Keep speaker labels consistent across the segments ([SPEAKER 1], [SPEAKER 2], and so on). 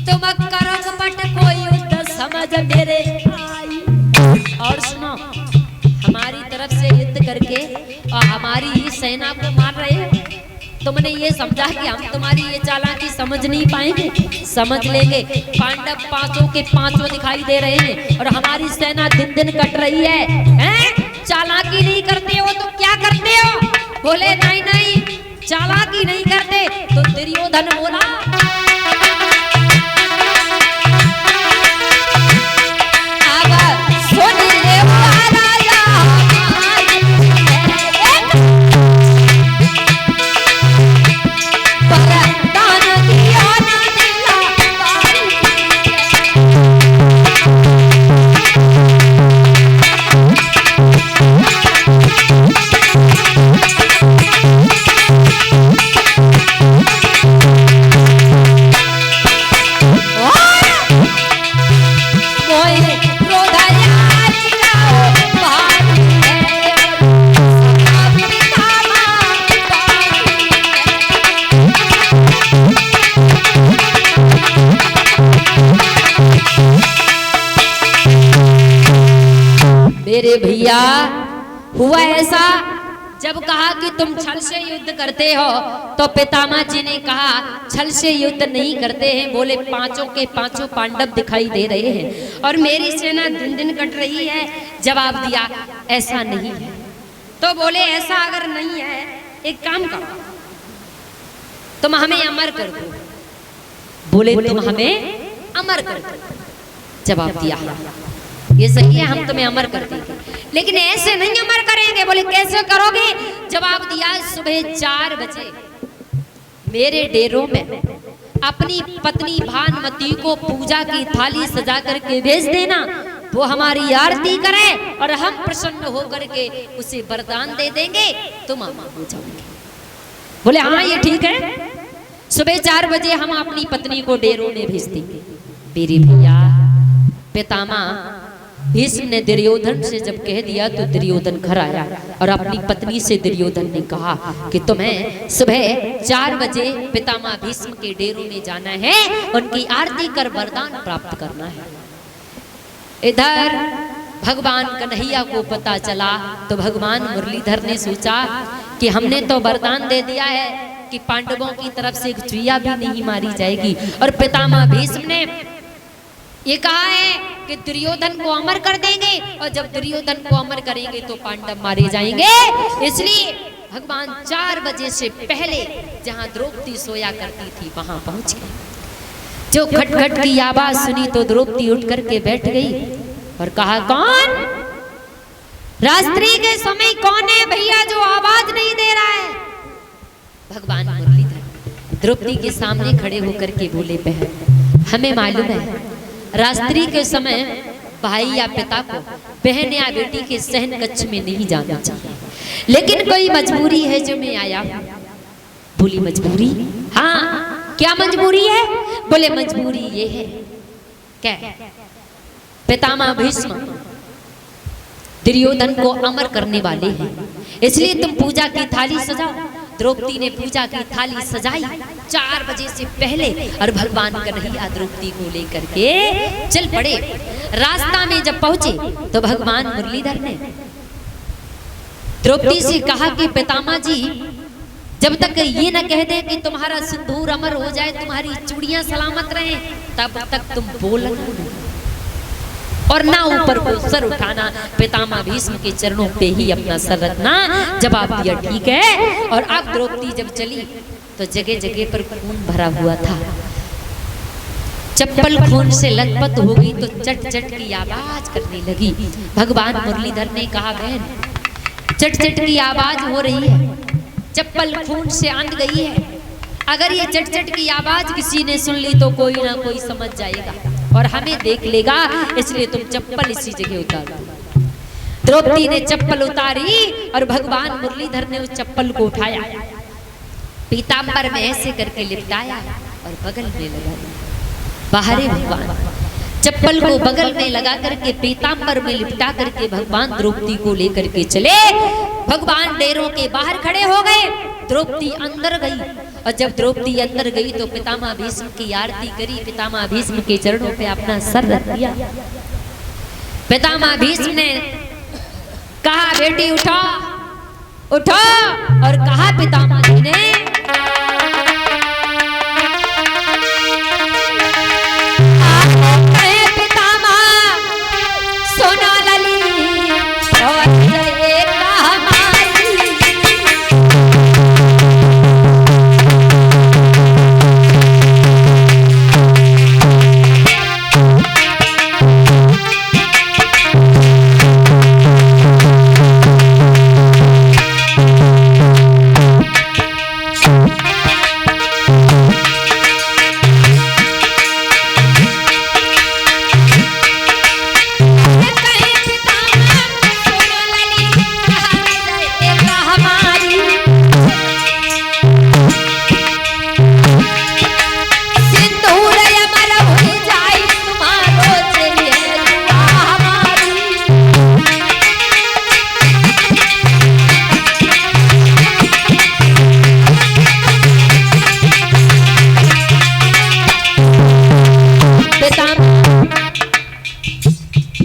[SPEAKER 1] तुम करो कपट कोई युद्ध समझ मेरे भाई। और सुनो, हमारी तरफ से युद्ध करके और हमारी ही सेना को मार रहे हो, तुमने ये समझा कि हम तुम्हारी ये चालाकी समझ नहीं पाएंगे? समझ लेंगे। पांडव पांचों के पांचों दिखाई दे रहे हैं और हमारी सेना दिन दिन कट रही है, हैं? चालाकी नहीं करते हो तो क्या करते हो? बोले नहीं नहीं चालाकी नहीं करते। तो दुर्योधन बोला अब सुन ले राजा परदान दिया ना दिला मेरे भैया। हुआ ऐसा, जब कहा कि तुम छल से युद्ध करते हो तो पितामह जी ने कहा छल से युद्ध नहीं करते हैं। बोले पांचों के पांचों पांडव दिखाई दे रहे हैं और मेरी सेना दिन दिन कट रही है। जवाब दिया ऐसा नहीं है। तो बोले ऐसा अगर नहीं है एक काम करो, तुम हमें अमर कर दो। बोले तुम हमें अमर कर दो। जवाब दिया ये सही है, हम तुम्हें अमर कर देंगे, लेकिन ऐसे नहीं अमर करेंगे। बोले कैसे करोगे? जवाब दिया सुबह 4 बजे मेरे डेरों में अपनी पत्नी भानुमति को पूजा की थाली सजा करके भेज देना। वो हमारी आरती करे और हम प्रसन्न होकर के उसे वरदान दे देंगे, तुम अमर हो जाओगे। बोले हाँ ये ठीक है। सुबह 4 बजे हम अपनी पत्नी को डेरों में भेज देंगे। मेरे भैया पितामह भीष्म ने दुर्योधन से जब कह दिया तो दुर्योधन घर आया और अपनी पत्नी से दुर्योधन ने कहा कि तुम्हें सुबह 4 बजे पितामह भीष्म के डेरों में जाना है, उनकी आरती कर वरदान प्राप्त करना है। इधर भगवान कन्हैया को पता चला तो भगवान मुरलीधर ने सोचा कि हमने तो वरदान दे दिया है कि पांडवों की तरफ से एक चुईया भी नहीं मारी जाएगी, और पितामह भीष्म ने ये कहा है कि दुर्योधन को अमर कर देंगे, और जब दुर्योधन को अमर करेंगे तो पांडव मारे जाएंगे। इसलिए भगवान 4 बजे से पहले जहां द्रौपदी सोया करती थी वहां पहुंच गए। जो खटखट की आवाज सुनी तो द्रौपदी उठ करके बैठ गई और कहा कौन? रात्रि के समय कौन है भैया जो आवाज नहीं दे रहा है? भगवान मुरलीधर द्रौपदी के सामने खड़े होकर के बोले बहन हमें मालूम है रात्रि के समय भाई या पिता को बहन या बेटी के सहन कक्ष में नहीं जाना चाहिए, लेकिन कोई मजबूरी है जो मैं आया हूं। बोली मजबूरी? हाँ क्या मजबूरी है? बोले मजबूरी ये है क्या पितामह भीष्म दुर्योधन को अमर करने वाले हैं, इसलिए तुम पूजा की थाली सजाओ। द्रौपदी ने पूजा की थाली सजाई 4 बजे से पहले, और भगवान कन्हैया द्रौपदी को लेकर के चल पड़े। रास्ता में जब पहुंचे तो भगवान मुरलीधर ने द्रौपदी से कहा कि पितामह जी जब तक ये न कह दे कि तुम्हारा सिंदूर अमर हो जाए, तुम्हारी चूड़ियां सलामत रहे, तब तक तुम बोलना नहीं और ना ऊपर को सर उठाना। पितामह भीष्म के चरणों पे ही अपना सर रखना। जवाब दिया ठीक है। और अब द्रौपदी जब चली तो जगह जगह पर खून भरा हुआ था। चप्पल खून से लथपथ हो गई तो चट चट की आवाज करने लगी। भगवान मुरलीधर ने कहा बहन चट चट की आवाज हो रही है, चप्पल खून से अंध गई है। अगर ये चट चट की आवाज किसी ने सुन ली तो कोई ना कोई समझ जाएगा और हमें देख लेगा, इसलिए तुम चप्पल इसी जगह उतार दो। द्रौपदी ने चप्पल उतारी और भगवान मुरलीधर ने उस चप्पल को उठाया, पीतांबर में ऐसे करके लिपटाया और बगल में लगा दिया। बाहर भगवान चप्पल को बगल में लगा करके पीतांबर में लिपटा करके भगवान द्रौपदी को लेकर के चले। भगवान डेरों के बाहर खड़े हो गए, द्रौपदी अंदर गई और जब द्रौपदी अंदर गई तो पितामह भीष्म की आरती करी, पितामह भीष्म के चरणों पे अपना सर रख दिया। पितामह भीष्म ने कहा बेटी उठो उठो, और कहा पितामह जी ने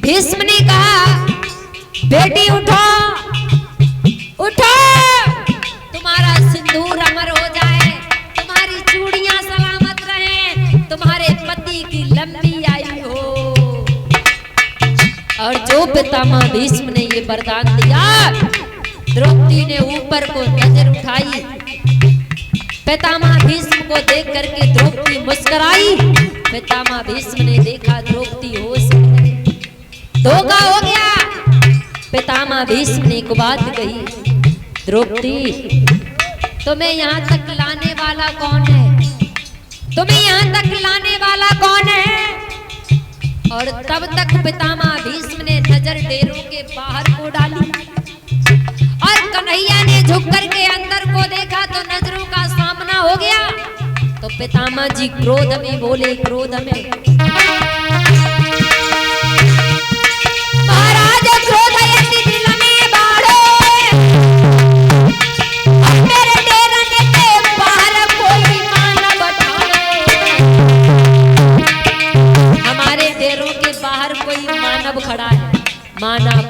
[SPEAKER 1] भीष्म ने कहा बेटी उठो उठो, तुम्हारा सिंदूर अमर हो जाए, तुम्हारी चूड़ियां सलामत रहें, तुम्हारे पति की लंबी आयु हो। और जो पितामह भीष्म ने ये वरदान दिया, द्रौपदी ने ऊपर को नजर उठाई, पितामह भीष्म को देख करके द्रौपदी मुस्कुराई। पितामह भीष्म ने देखा द्रौपदी होश में नहीं, धोखा हो गया। पितामह भीष्म ने एक बात कही, द्रौपदी तुम्हें यहाँ तक लाने वाला कौन है, तुम्हें यहाँ तक लाने वाला कौन है। और तब तक पितामह भीष्म ने नजर डेरों के बाहर को डाली, और कन्हैया ने झुक करके अंदर को देखा तो नजरों का सामना हो गया। तो पितामह जी क्रोध में बोले, क्रोध में महाराज क्रोध यदि दिल में बाढ़ो, मेरे डेरे के बाहर कोई मानव ठाड़ो। हमारे डेरों के बाहर कोई मानव खड़ा है, मानव।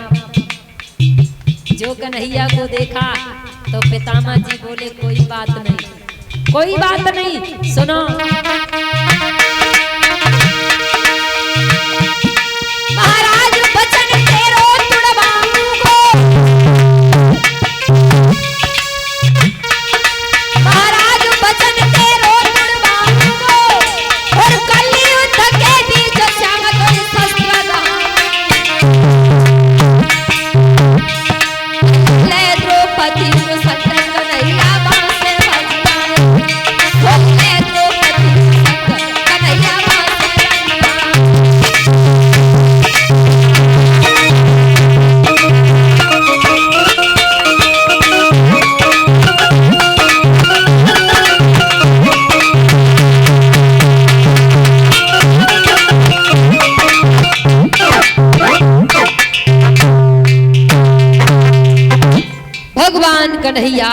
[SPEAKER 1] जो कन्हैया को देखा तो पितामह जी बोले कोई बात नहीं, कोई बात नहीं, सुनो। महाराज बचन तेरो तुड़वाऊंगो, महाराज बचन तेरो तुड़वाऊंगो, और कलयुद्ध के बीच श्याम कोई शस्त्र ले द्रौपदी को सत्र कन्हैया बांसे बजवाए, ले द्रौपदी को सत्र कन्हैया बांसे बजवाए। भगवान कन्हैया,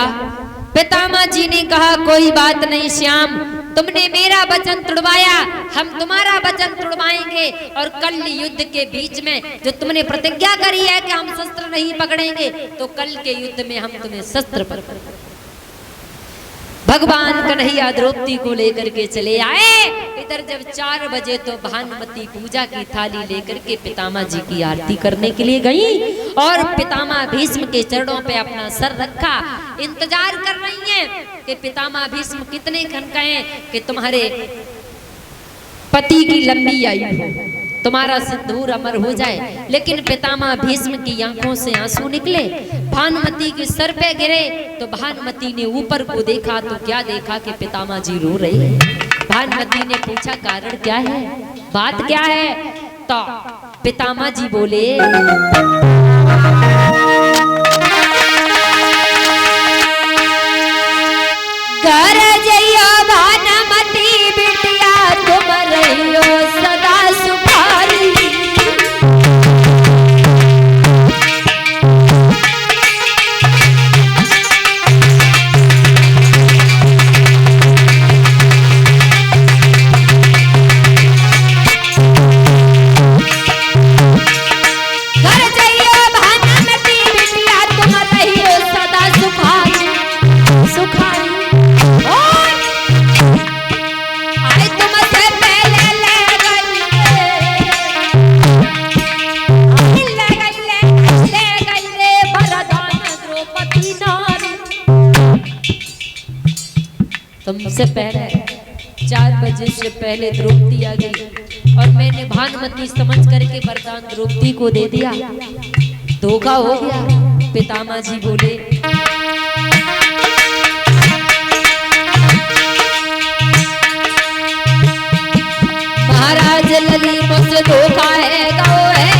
[SPEAKER 1] पितामह जी ने कहा कोई बात नहीं श्याम, तुमने मेरा वचन तुड़वाया, हम तुम्हारा वचन तुड़वाएंगे। और कल युद्ध के बीच में जो तुमने प्रतिज्ञा करी है कि हम शस्त्र नहीं पकड़ेंगे, तो कल के युद्ध में हम तुम्हें शस्त्र पकड़ेंगे। भगवान कन्हैया द्रौपदी को लेकर के चले आए। इधर जब 4 बजे तो भानुमति पूजा की थाली लेकर के पितामह जी की आरती करने के लिए गई, और पितामह भीष्म के चरणों पे अपना सर रखा। इंतजार कर रही हैं कि पितामह भीष्म कितने क्षण कहें कि तुम्हारे पति की लंबी आयु हो, तुम्हारा सिंदूर अमर हो जाए। लेकिन पितामह भीष्म की आंखों से आंसू निकले, भानुमति के सर पे गिरे। तो भानुमति ने ऊपर को देखा तो क्या देखा कि पितामह जी रो रहे हैं। भानुमति ने पूछा कारण क्या है, बात क्या है। तो पितामह जी बोले घर जइयो भानुमति बिटिया, तुम रहियो सदा सुखारी। से पहले 4 बजे से पहले द्रौपदी आ गई और मैंने भानुमति समझ करके वरदान द्रौपदी को दे दिया। धोखा हो गया। पितामह जी बोले महाराज लली मुझसे धोखा है गो है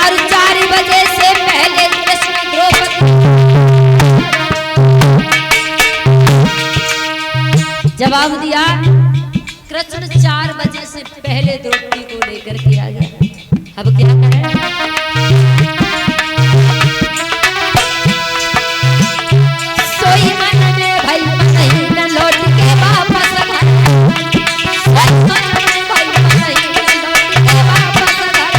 [SPEAKER 1] और 4 बजे से पहले कृष्ण द्रौपदी। जवाब दिया कृष्ण 4 बजे से पहले द्रौपदी को लेकर के आ गया। अब क्या करें? सोई मन में भाई नहीं न लौट के वापस घर। सोई मन में भाई नहीं न लौट के वापस घर।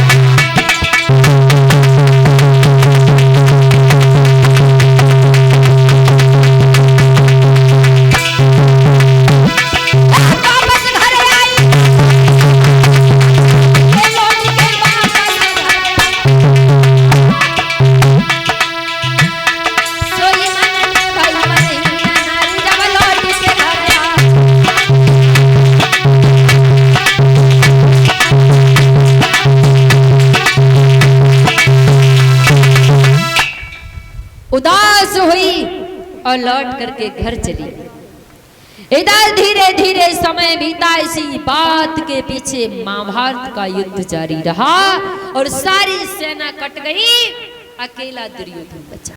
[SPEAKER 1] उदास हुई और लौट करके घर चली। इधर धीरे धीरे समय बीता। इसी बात के पीछे महाभारत का युद्ध जारी रहा और सारी सेना कट गई, अकेला दुर्योधन बचा।